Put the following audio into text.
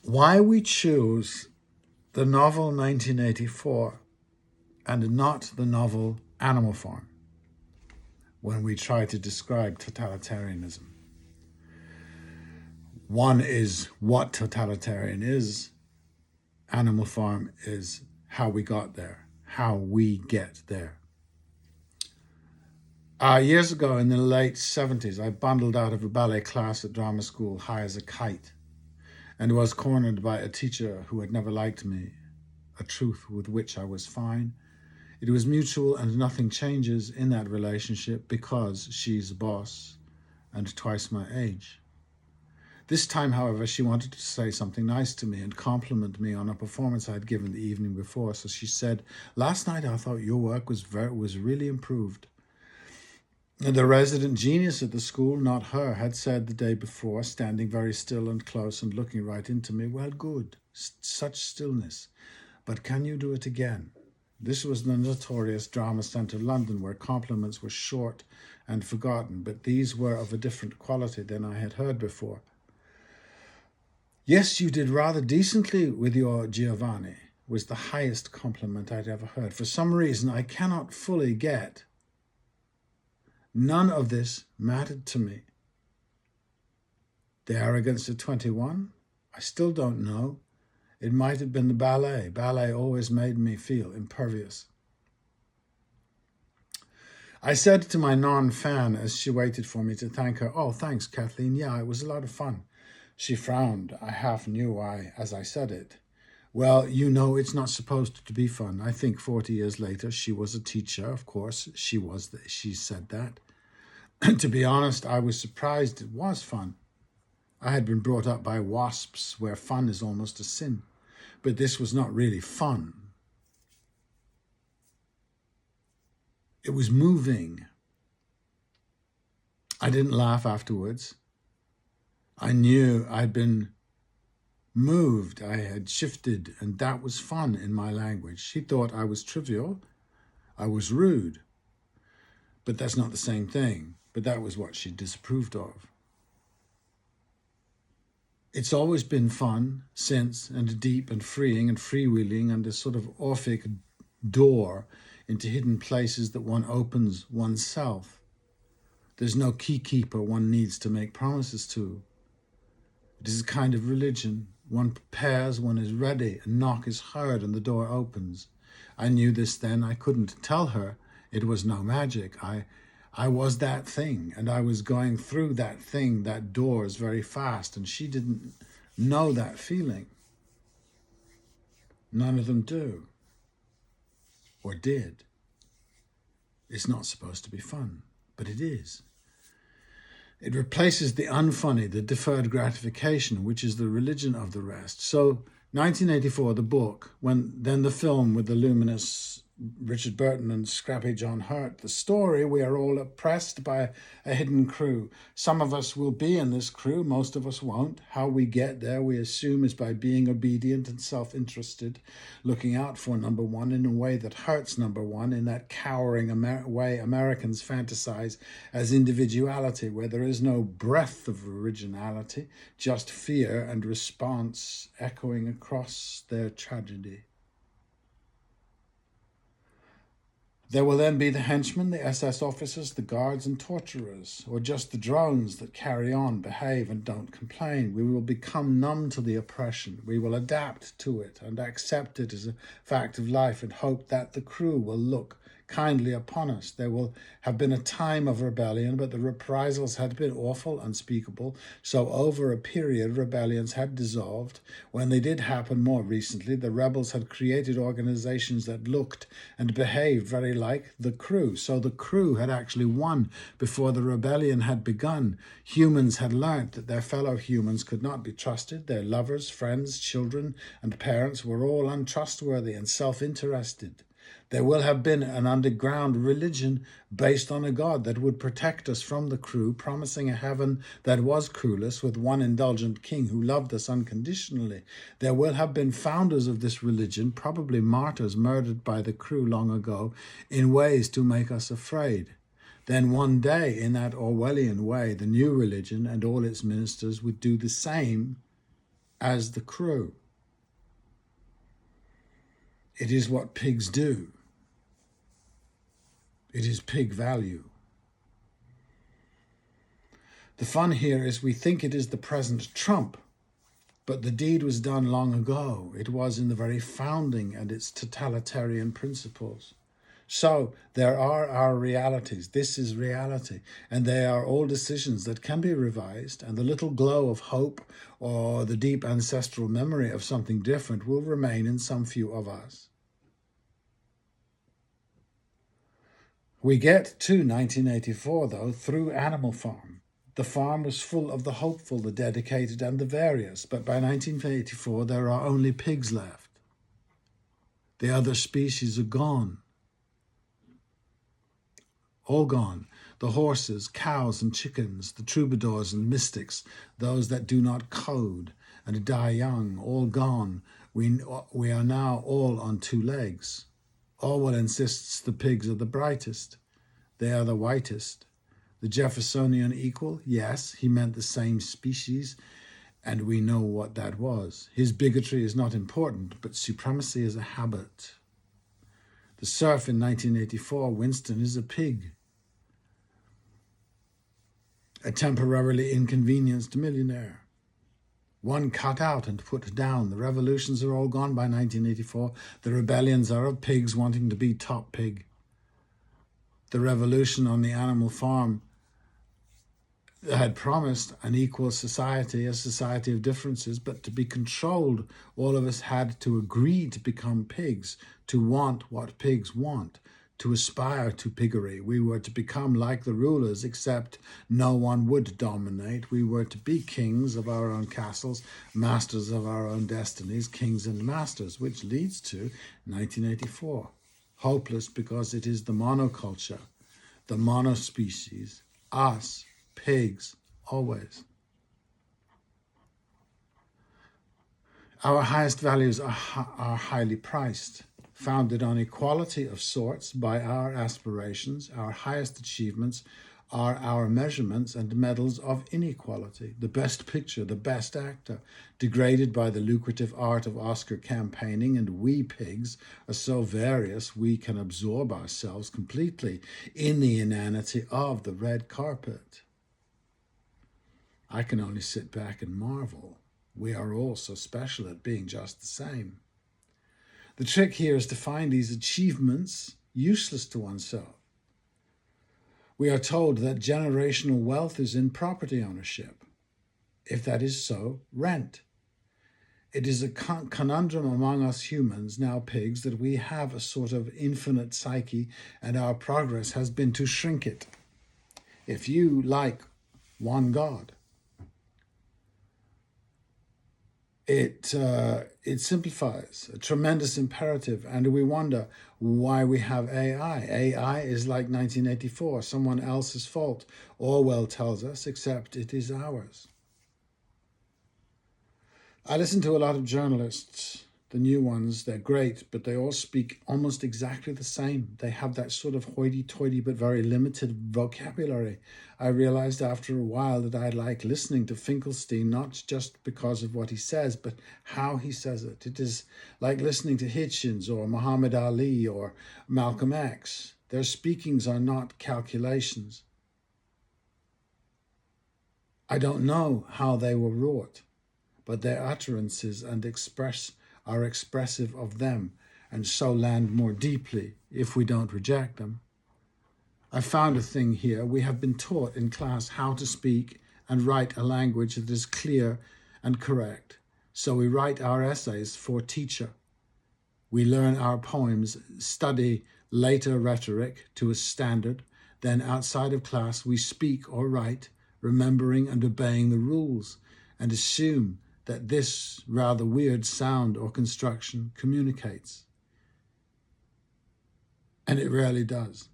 Why we choose the novel 1984 and not the novel Animal Farm when we try to describe totalitarianism. One is what totalitarian is. Animal Farm is how we got there, how we get there. Years ago in the late 70s, I bundled out of a ballet class at drama school high as a kite and was cornered by a teacher who had never liked me, a truth with which I was fine. It was mutual and nothing changes in that relationship because she's a boss and twice my age. This time, however, she wanted to say something nice to me and compliment me on a performance I had given the evening before. So she said, "Last night I thought your work was really improved." And the resident genius at the school, not her, had said the day before, standing very still and close and looking right into me, "Well, good, such stillness. But can you do it again?" This was the notorious Drama Centre London, where compliments were short and forgotten, but these were of a different quality than I had heard before. "Yes, you did rather decently with your Giovanni," was the highest compliment I'd ever heard. For some reason I cannot fully get. None of this mattered to me. The arrogance of 21? I still don't know. It might have been the ballet. Ballet always made me feel impervious. I said to my non-fan as she waited for me to thank her, "Oh, thanks, Kathleen. Yeah, it was a lot of fun." She frowned. I half knew why as I said it. "Well, you know, it's not supposed to be fun." I think 40 years later, she was a teacher. Of course, she said that. To be honest, I was surprised it was fun. I had been brought up by WASPs where fun is almost a sin. But this was not really fun. It was moving. I didn't laugh afterwards. I knew I'd been moved. I had shifted, and that was fun in my language. She thought I was trivial. I was rude. But that's not the same thing. But that was what she disapproved of. It's always been fun since, and deep and freeing and freewheeling, and a sort of Orphic door into hidden places that one opens oneself. There's no key keeper one needs to make promises to. It is a kind of religion. One prepares, one is ready, a knock is heard and the door opens. I knew this then. I couldn't tell her it was no magic. I was that thing, and I was going through that thing, that doors, very fast, and she didn't know that feeling. None of them do, or did. It's not supposed to be fun, but it is. It replaces the unfunny, the deferred gratification, which is the religion of the rest. So 1984, the book, then the film with the luminous Richard Burton and scrappy John Hurt. The story, we are all oppressed by a hidden crew. Some of us will be in this crew, most of us won't. How we get there, we assume, is by being obedient and self-interested, looking out for number one in a way that hurts number one, in that cowering way Americans fantasize as individuality, where there is no breath of originality, just fear and response echoing across their tragedy. There will then be the henchmen, the SS officers, the guards and torturers, or just the drones that carry on, behave and don't complain. We will become numb to the oppression. We will adapt to it and accept it as a fact of life and hope that the crew will look kindly upon us. There will have been a time of rebellion, but the reprisals had been awful, unspeakable. So over a period, rebellions had dissolved. When they did happen more recently, the rebels had created organizations that looked and behaved very like the crew. So the crew had actually won before the rebellion had begun. Humans had learnt that their fellow humans could not be trusted. Their lovers, friends, children, and parents were all untrustworthy and self-interested. There will have been an underground religion based on a God that would protect us from the crew, promising a heaven that was crewless with one indulgent king who loved us unconditionally. There will have been founders of this religion, probably martyrs murdered by the crew long ago, in ways to make us afraid. Then one day, in that Orwellian way, the new religion and all its ministers would do the same as the crew. It is what pigs do. It is pig value. The fun here is we think it is the present Trump, but the deed was done long ago. It was in the very founding and its totalitarian principles. So there are our realities. This is reality. And they are all decisions that can be revised, and the little glow of hope or the deep ancestral memory of something different will remain in some few of us. We get to 1984, though, through Animal Farm. The farm was full of the hopeful, the dedicated, and the various, but by 1984 there are only pigs left. The other species are gone. All gone. The horses, cows, and chickens, the troubadours and mystics, those that do not code and die young, all gone. We are now all on two legs. Orwell insists the pigs are the brightest. They are the whitest. The Jeffersonian equal, yes, he meant the same species, and we know what that was. His bigotry is not important, but supremacy is a habit. The serf in 1984, Winston, is a pig. A temporarily inconvenienced millionaire. One cut out and put down. The revolutions are all gone by 1984. The rebellions are of pigs wanting to be top pig. The revolution on the Animal Farm had promised an equal society, a society of differences, but to be controlled, all of us had to agree to become pigs, to want what pigs want, to aspire to piggery. We were to become like the rulers, except no one would dominate. We were to be kings of our own castles, masters of our own destinies, kings and masters, which leads to 1984. Hopeless because it is the monoculture, the monospecies, us, pigs, always. Our highest values are highly priced, founded on equality of sorts by our aspirations. Our highest achievements are our measurements and medals of inequality. The best picture, the best actor, degraded by the lucrative art of Oscar campaigning, and we pigs are so various we can absorb ourselves completely in the inanity of the red carpet. I can only sit back and marvel. We are all so special at being just the same. The trick here is to find these achievements useless to oneself. We are told that generational wealth is in property ownership. If that is so, rent. It is a conundrum among us humans, now pigs, that we have a sort of infinite psyche, and our progress has been to shrink it. If you like one God, it simplifies a tremendous imperative, and we wonder why we have AI. AI is like 1984, someone else's fault, Orwell tells us, except it is ours. I listen to a lot of journalists, the new ones. They're great, but they all speak almost exactly the same. They have that sort of hoity-toity but very limited vocabulary. I realized after a while that I like listening to Finkelstein, not just because of what he says, but how he says it. It is like listening to Hitchens or Muhammad Ali or Malcolm X. Their speakings are not calculations. I don't know how they were wrought, but their utterances and are expressive of them, and so land more deeply if we don't reject them. I found a thing here. We have been taught in class how to speak and write a language that is clear and correct. So we write our essays for teacher. We learn our poems, study later rhetoric to a standard. Then outside of class, we speak or write, remembering and obeying the rules, and assume that this rather weird sound or construction communicates. And it rarely does.